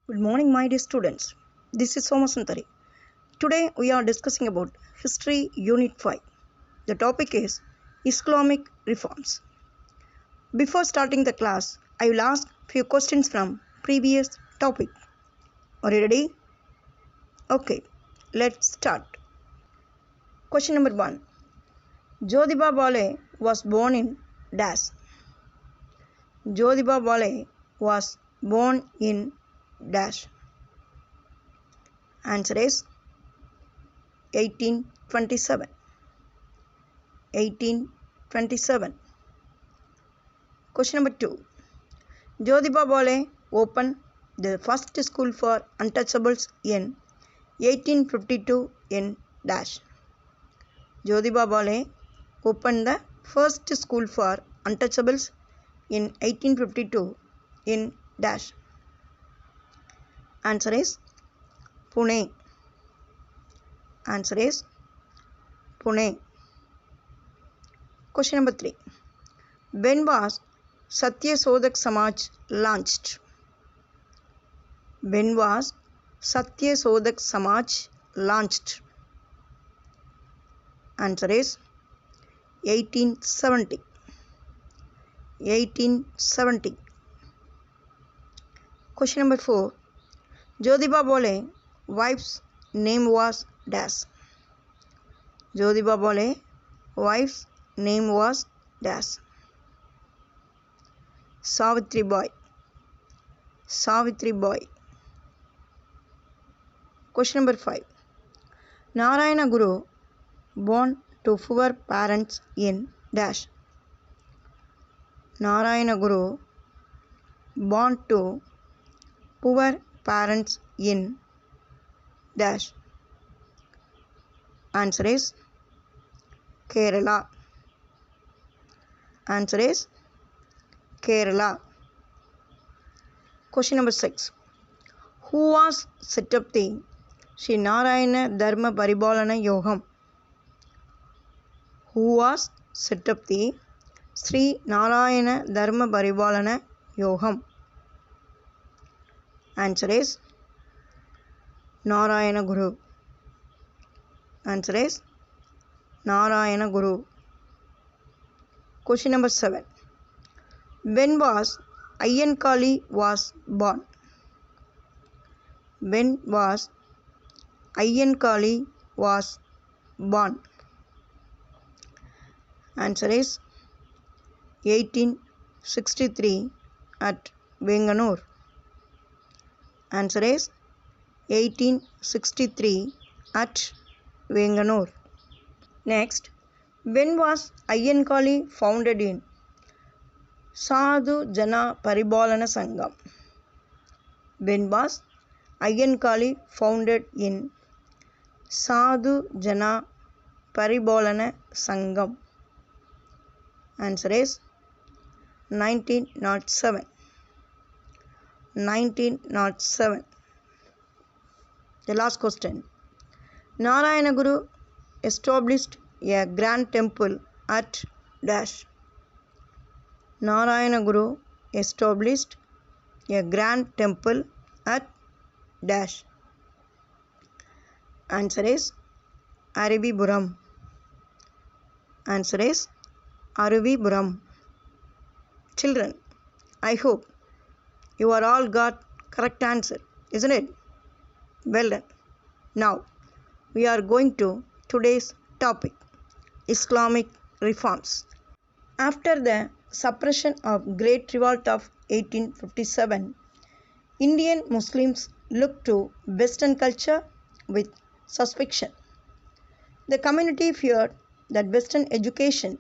Good morning, my dear students. This is Somasantari. Today we are discussing about History Unit 5. The topic is Islamic Reforms. Before starting the class, I will ask few questions from previous topic. Are you ready? Okay, let's start. Question number 1. Jyotiba Phule was born in Dash. Jyotiba Phule was born in Dash. Answer is 1827. 1827. Question number 2. Jyotiba Phule opened the first school for untouchables in 1852 in Dash. Jyotiba Phule opened the first school for untouchables in 1852 in Dash. Answer is Pune. Answer is Pune. Question number 3. When was Satyasodhak Samaj launched? When was Satyasodhak Samaj launched? Answer is 1870. 1870. Question number 4. Jyotiba Phule wife's name was Dash. Jyotiba Phule wife's name was Dash. Savitri Bai. Savitri Bai. Question number 5. Narayana Guru born to poor parents in Dash. Narayana Guru born to poor parents in Dash. Answer is Kerala. Answer is Kerala. Question number 6. Who was set up the Sri Narayana Dharma Paribalana Yogam? Who was set up the Sri Narayana Dharma Paribalana Yogam? Answer is Narayana Guru. Answer is Narayana Guru. Question number 7. When was Ayyankali was born? When was Ayyankali was born? Answer is 1863 at Venganur. Answer is 1863 at Venganur. Next, when was Ayyankali founded in? Sadhu Jana Paribalana Sangam. When was Ayyankali founded in Sadhu Jana Paribalana Sangam? Answer is 1907. 1907. The last question. Narayana Guru established a grand temple at Dash. Narayana Guru established a grand temple at Dash. Answer is Aravipuram. Answer is Aravipuram. Children, I hope you are all got correct answer, isn't it? Well done. Now we are going to today's topic, Islamic reforms. After the suppression of Great Revolt of 1857, Indian Muslims looked to Western culture with suspicion. The community feared that Western education,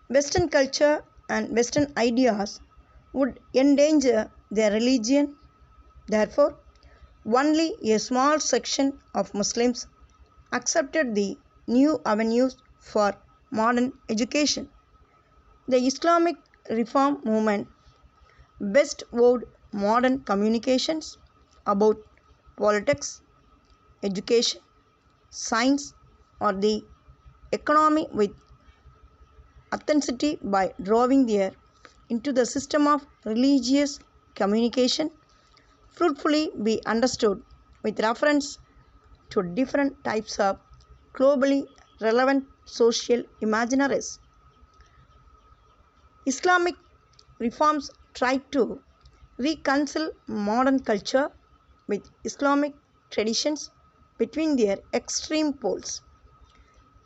Western culture and Western ideas would endanger their religion. Therefore, only a small section of Muslims accepted the new avenues for modern education. The Islamic reform movement best vowed modern communications about politics, education, science, or the economy with authenticity by drawing there into the system of religious communication fruitfully be understood with reference to different types of globally relevant social imaginaries. Islamic reforms tried to reconcile modern culture with Islamic traditions between their extreme poles.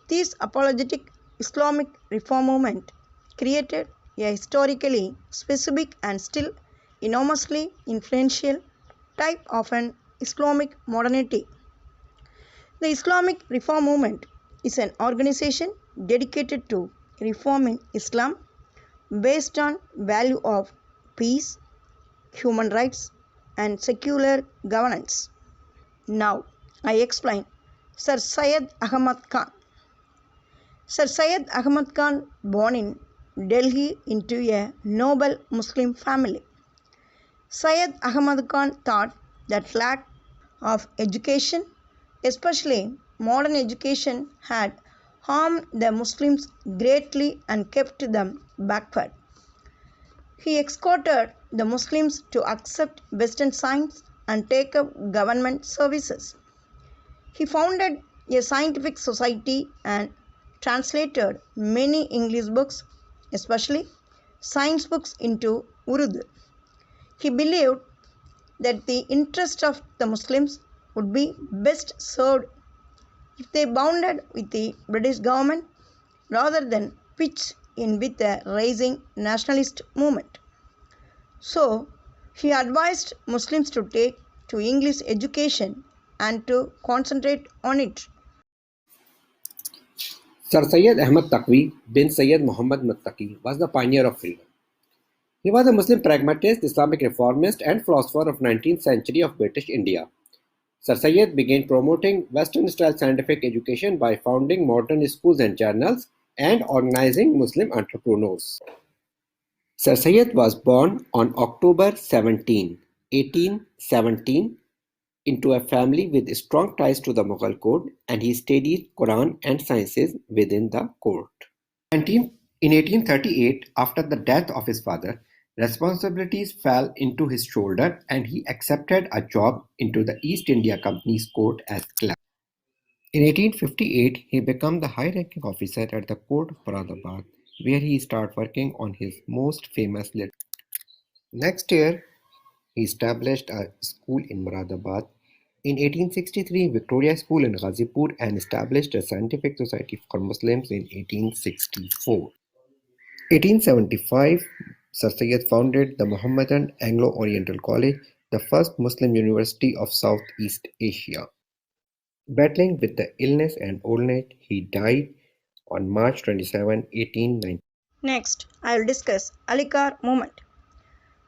This apologetic Islamic reform movement created a historically specific and still enormously influential type of an Islamic modernity. The Islamic Reform Movement is an organization dedicated to reforming Islam based on value of peace, human rights and secular governance. Now I explain Sir Syed Ahmad Khan. Sir Syed Ahmad Khan born in Delhi into a noble Muslim family. Syed Ahmad Khan thought that lack of education, especially modern education, had harmed the Muslims greatly and kept them backward. He exhorted the Muslims to accept Western science and take up government services. He founded a scientific society and translated many English books, especially science books, into Urdu. He believed that the interest of the Muslims would be best served if they bonded with the British government rather than pitch in with the rising nationalist movement. So, he advised Muslims to take to English education and to concentrate on it. Sir Syed Ahmad Taqvi bin Syed Muhammad Muttaqi was the pioneer of freedom. He was a Muslim pragmatist, Islamic reformist, and philosopher of 19th century of British India. Sir Syed began promoting Western-style scientific education by founding modern schools and journals and organizing Muslim entrepreneurs. Sir Syed was born on October 17, 1817, into a family with strong ties to the Mughal court, and he studied Quran and sciences within the court. In 1838, after the death of his father, responsibilities fell into his shoulder and he accepted a job into the East India Company's court as clerk. In 1858, he became the high-ranking officer at the court of Moradabad, where he started working on his most famous literature. Next year, he established a school in Moradabad. In 1863, Victoria School in Ghazipur, and established a scientific society for Muslims in 1864. 1875, Sir Syed founded the Mohammedan Anglo-Oriental College, the first Muslim university of Southeast Asia. Battling with the illness and old age, he died on March 27, 1890. Next, I will discuss Alikar movement.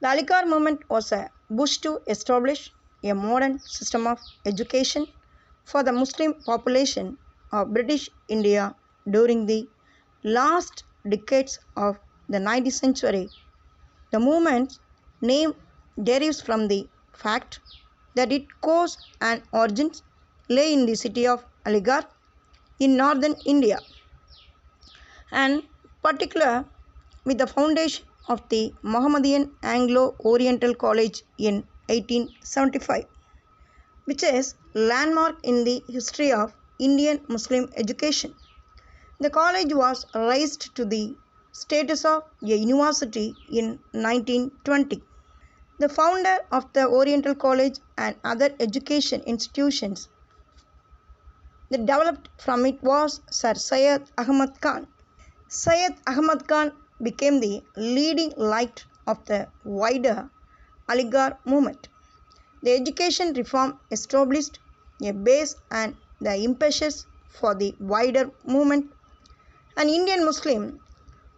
The Alikar movement was a push to establish a modern system of education for the Muslim population of British India during the last decades of the 19th century. The movement's name derives from the fact that its cause and origins lay in the city of Aligarh in northern India, and particular with the foundation of the Mohammedan Anglo-Oriental College in 1875, which is landmark in the history of Indian Muslim education. The college was raised to the status of a university in 1920. The founder of the Oriental College and other education institutions that developed from it was Sir Syed Ahmad Khan. Syed Ahmad Khan became the leading light of the wider Aligarh movement. The education reform established a base and the impetus for the wider movement, an Indian Muslim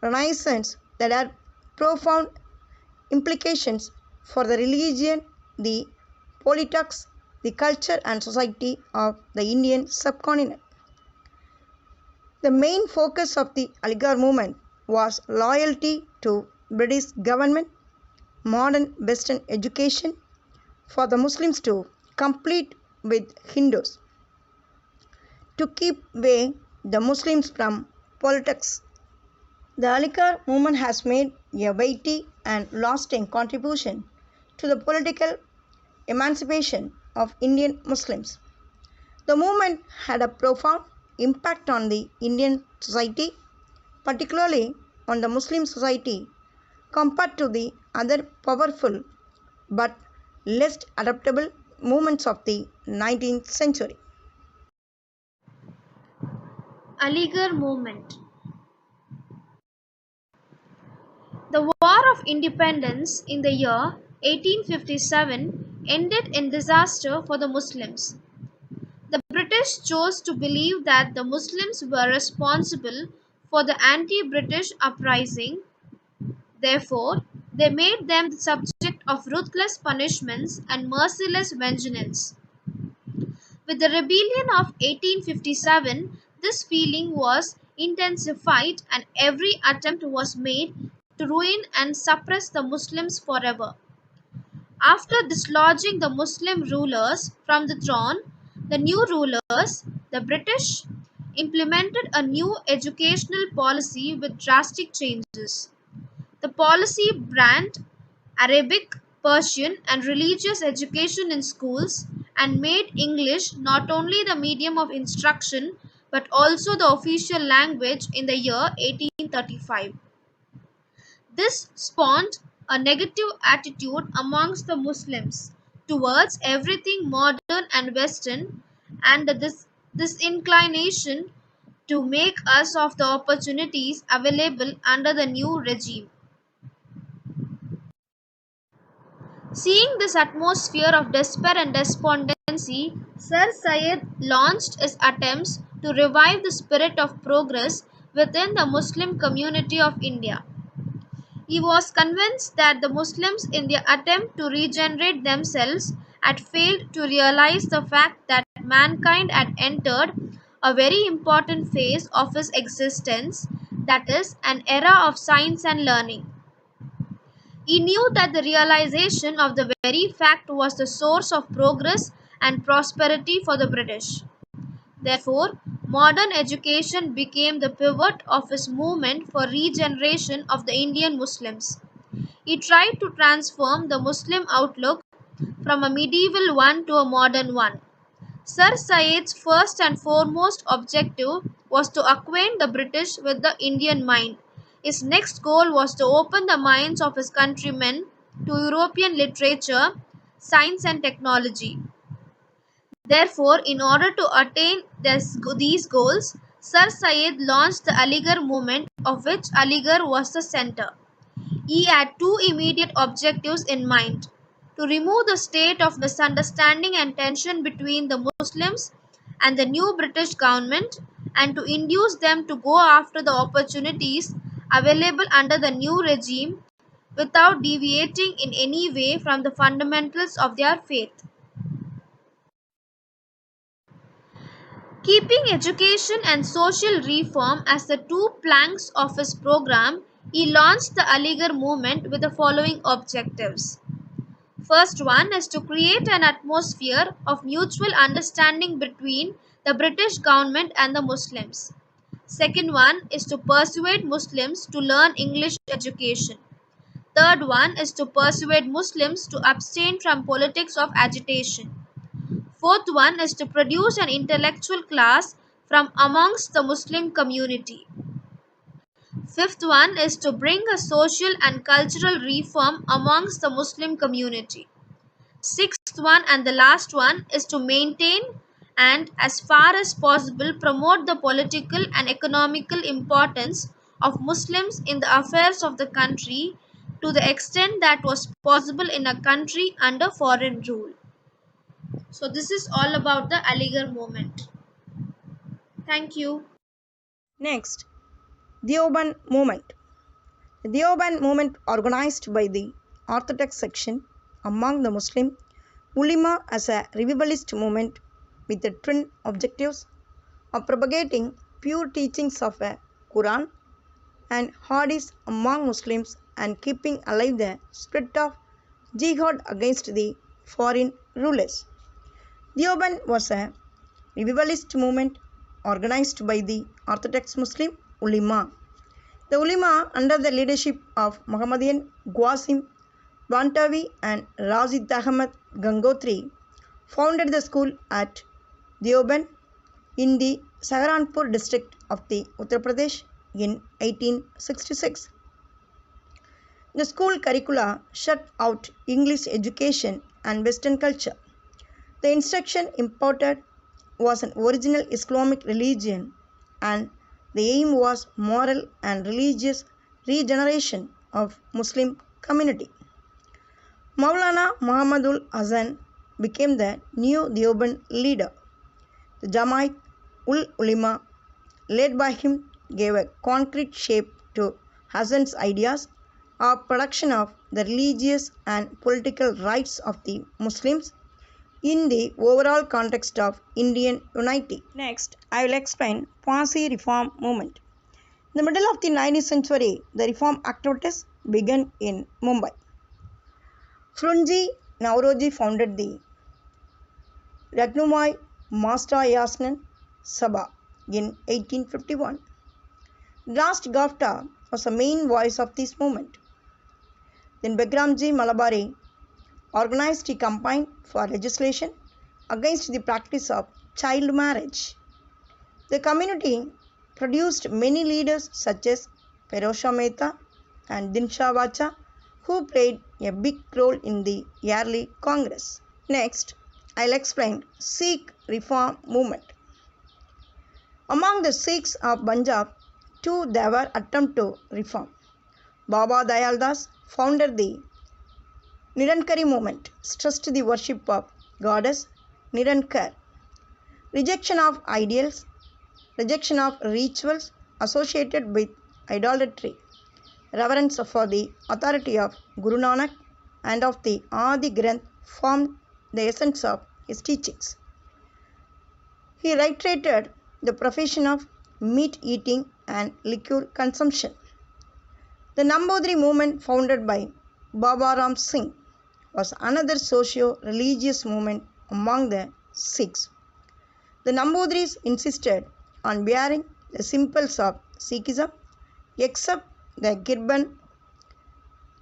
renaissance that had profound implications for the religion, the politics, the culture and society of the Indian subcontinent. The main focus of the Aligarh movement was loyalty to British government, modern Western education for the Muslims to compete with Hindus, to keep away the Muslims from politics. The Aligarh movement has made a weighty and lasting contribution to the political emancipation of Indian Muslims. The movement had a profound impact on the Indian society, particularly on the Muslim society, compared to the other powerful but less adaptable movements of the 19th century. Aligarh movement. The War of Independence in the year 1857 ended in disaster for the Muslims. The British chose to believe that the Muslims were responsible for the anti-British uprising. Therefore, they made them the subject of ruthless punishments and merciless vengeance. With the rebellion of 1857, this feeling was intensified and every attempt was made to ruin and suppress the Muslims forever. After dislodging the Muslim rulers from the throne, the new rulers, the British, implemented a new educational policy with drastic changes. The policy banned Arabic, Persian, and religious education in schools and made English not only the medium of instruction but also the official language in the year 1835. This spawned a negative attitude amongst the Muslims towards everything modern and Western, and this disinclination to make use of the opportunities available under the new regime. Seeing this atmosphere of despair and despondency, Sir Syed launched his attempts to revive the spirit of progress within the Muslim community of India. He was convinced that the Muslims, in their attempt to regenerate themselves, had failed to realize the fact that mankind had entered a very important phase of its existence, that is, an era of science and learning. He knew that the realization of the very fact was the source of progress and prosperity for the British. Therefore, modern education became the pivot of his movement for regeneration of the Indian Muslims. He tried to transform the Muslim outlook from a medieval one to a modern one. Sir Syed's first and foremost objective was to acquaint the British with the Indian mind. His next goal was to open the minds of his countrymen to European literature, science, and technology. Therefore, in order to attain these goals, Sir Syed launched the Aligarh movement, of which Aligarh was the center. He had two immediate objectives in mind: to remove the state of misunderstanding and tension between the Muslims and the new British government, and to induce them to go after the opportunities available under the new regime without deviating in any way from the fundamentals of their faith. Keeping education and social reform as the two planks of his program, he launched the Aligarh movement with the following objectives. First one is to create an atmosphere of mutual understanding between the British government and the Muslims. Second one is to persuade Muslims to learn English education. Third one is to persuade Muslims to abstain from politics of agitation. Fourth one is to produce an intellectual class from amongst the Muslim community. Fifth one is to bring a social and cultural reform amongst the Muslim community. Sixth one and the last one is to maintain and, as far as possible, promote the political and economical importance of Muslims in the affairs of the country to the extent that was possible in a country under foreign rule. So this is all about the Aligarh movement. Thank you. Next, Deoband movement. The Deoband movement, organized by the Orthodox section among the Muslim ulema as a revivalist movement with the twin objectives of propagating pure teachings of a Quran and Hadith among Muslims and keeping alive the spirit of jihad against the foreign rulers. Deoband was a revivalist movement organized by the Orthodox Muslim ulema. The ulema, under the leadership of Muhammadan Qasim Bantavi and Razid Ahmad Gangotri founded the school at Deoband in the Saharanpur district of the Uttar Pradesh in 1866. The school curricula shut out English education and Western culture. The instruction imparted was an original Islamic religion, and the aim was moral and religious regeneration of Muslim community. Maulana Muhammadul Hasan became the new Deoband leader. The Jamaat ul Ulema, led by him, gave a concrete shape to Hasan's ideas of protection of the religious and political rights of the Muslims in the overall context of Indian unity. Next, I will explain Parsi reform movement. In the middle of the 19th century, the reform activities began in Mumbai. Frunji Nauroji founded the Ragnumai Masta Yasnan Sabha in 1851. Rast Gafta was the main voice of this movement. Then Begramji Malabari organized a campaign for legislation against the practice of child marriage. The community produced many leaders such as Ferosha Mehta and Dinsha Vacha, who played a big role in the yearly Congress. Next, I'll explain Sikh reform movement. Among the Sikhs of Punjab, too there were attempts to reform. Baba Dayal Das founded the Nirankari movement, stressed the worship of goddess Nirankar, rejection of ideals, rejection of rituals associated with idolatry, reverence for the authority of Guru Nanak and of the Adi Granth formed the essence of his teachings. He reiterated the profession of meat eating and liquor consumption. The Nambudri movement founded by Baba Ram Singh was another socio-religious movement among the Sikhs. The Nambudris insisted on bearing the symbols of Sikhism except the Girban.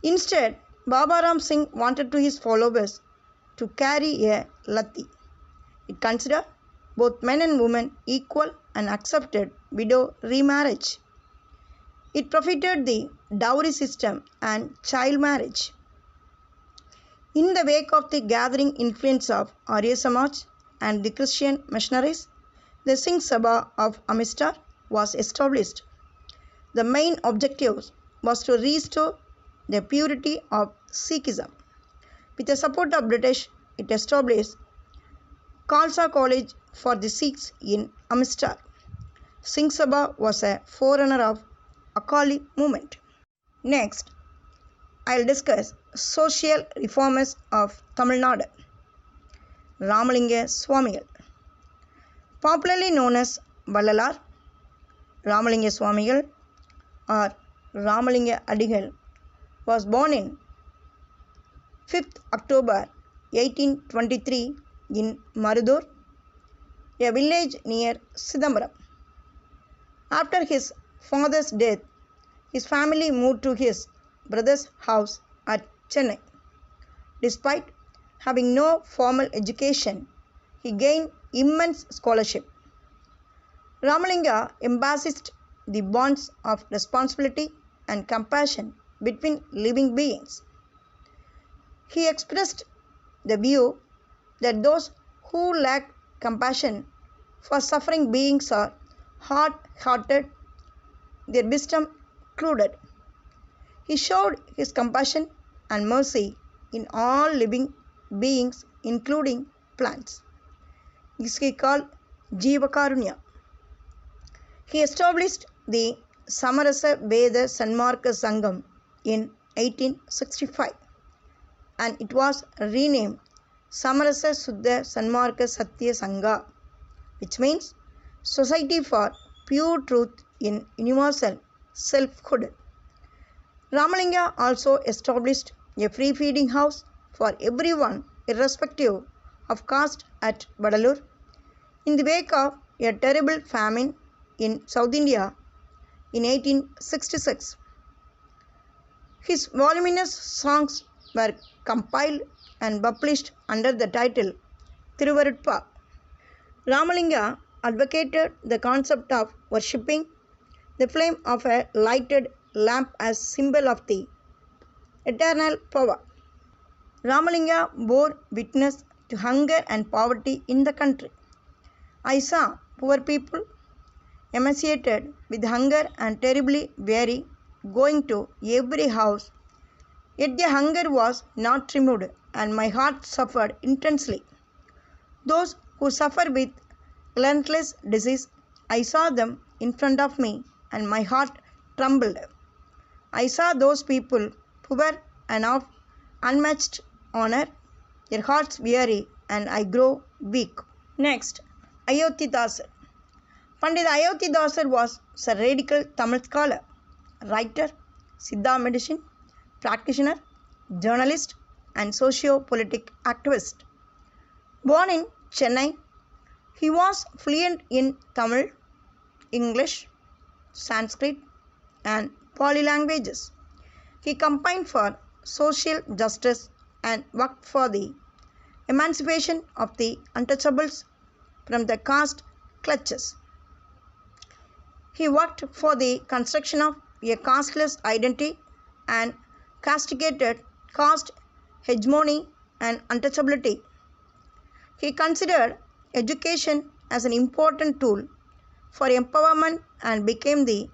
Instead, Baba Ram Singh wanted to his followers to carry a lati. It considered both men and women equal and accepted widow remarriage. It prohibited the dowry system and child marriage. In the wake of the gathering influence of Arya Samaj and the Christian missionaries, the Singh Sabha of Amritsar was established. The main objective was to restore the purity of Sikhism. With the support of British, it established Khalsa College for the Sikhs in Amritsar. Singh Sabha was a forerunner of Akali movement. Next, I will discuss social reformers of Tamil Nadu. Ramalinga Swamigal, popularly known as Vallalar, Ramalinga Swamigal or Ramalinga Adigal, was born in 5th October 1823 in Marudur, a village near Sidambaram. After his father's death, his family moved to his brother's house at Chennai. Despite having no formal education, he gained immense scholarship. Ramalinga emphasized the bonds of responsibility and compassion between living beings. He expressed the view that those who lack compassion for suffering beings are hard-hearted, their wisdom clouded. He showed his compassion and mercy in all living beings, including plants. This he called Jivakarunya. He established the Samarasa Veda Sanmarka Sangam in 1865, and it was renamed Samarasa Suddha Sanmarka Satya Sangha, which means Society for Pure Truth in Universal Selfhood. Ramalinga also established a free feeding house for everyone irrespective of caste at Vadalur in the wake of a terrible famine in South India in 1866. His voluminous songs were compiled and published under the title Thiruvarutpa. Ramalinga advocated the concept of worshipping the flame of a lighted lamp as symbol of the eternal power. Ramalinga bore witness to hunger and poverty in the country. I saw poor people emaciated with hunger and terribly weary going to every house, yet the hunger was not removed and my heart suffered intensely. Those who suffer with relentless disease, I saw them in front of me and my heart trembled. I saw those people poor and of unmatched honor, their hearts weary and I grow weak. Next, Ayodhyadasar. Pandit Ayodhyadasar was a radical Tamil scholar, writer, Siddha medicine practitioner, journalist, and socio-political activist. Born in Chennai, he was fluent in Tamil, English, Sanskrit, and Pali languages. He campaigned for social justice and worked for the emancipation of the untouchables from the caste clutches. He worked for the construction of a casteless identity and castigated caste hegemony and untouchability. He considered education as an important tool for empowerment and became the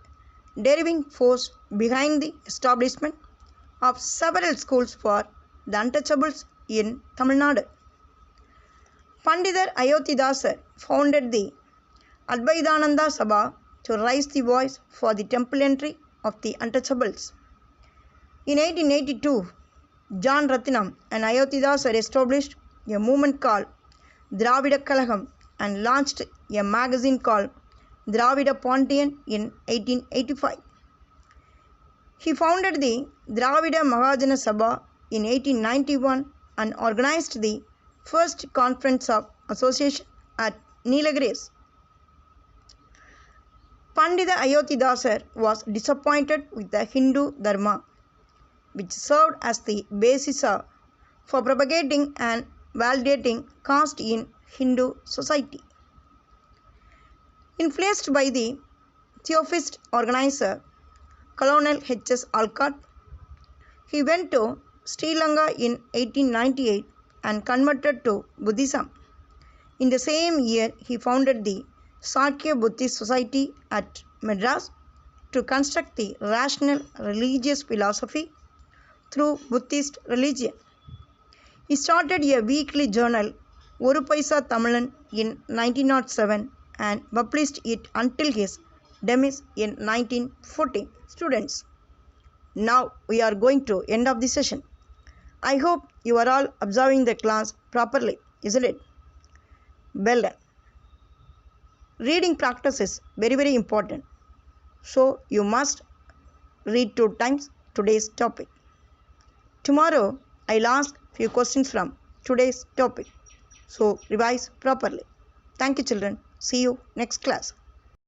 driving force behind the establishment of several schools for the untouchables in Tamil Nadu. Pandit Ayodhyadasar founded the Advaitananda Sabha to raise the voice for the temple entry of the untouchables. In 1882, John Ratnam and Ayodhyadasar established a movement called Dravida Kalagam and launched a magazine called Dravida Pontian in 1885. He founded the Dravida Mahajana Sabha in 1891 and organized the first conference of association at Nilgiris. Pandita Ayodhyadasar was disappointed with the Hindu Dharma, which served as the basis for propagating and validating caste in Hindu society. Influenced by the Theophist organizer Colonel H.S. Alcott, he went to Sri Lanka in 1898 and converted to Buddhism. In the same year, he founded the Sakya Buddhist Society at Madras to construct the rational religious philosophy through Buddhist religion. He started a weekly journal, Oru Paisa Tamilan, in 1907 and published it until his demise in 1914. Students, now we are going to end of the session. I hope you are all observing the class properly, isn't it? Well done. Reading practice is very important. So you must read 2 times today's topic. Tomorrow I'll ask few questions from today's topic. So revise properly. Thank you children. See you next class.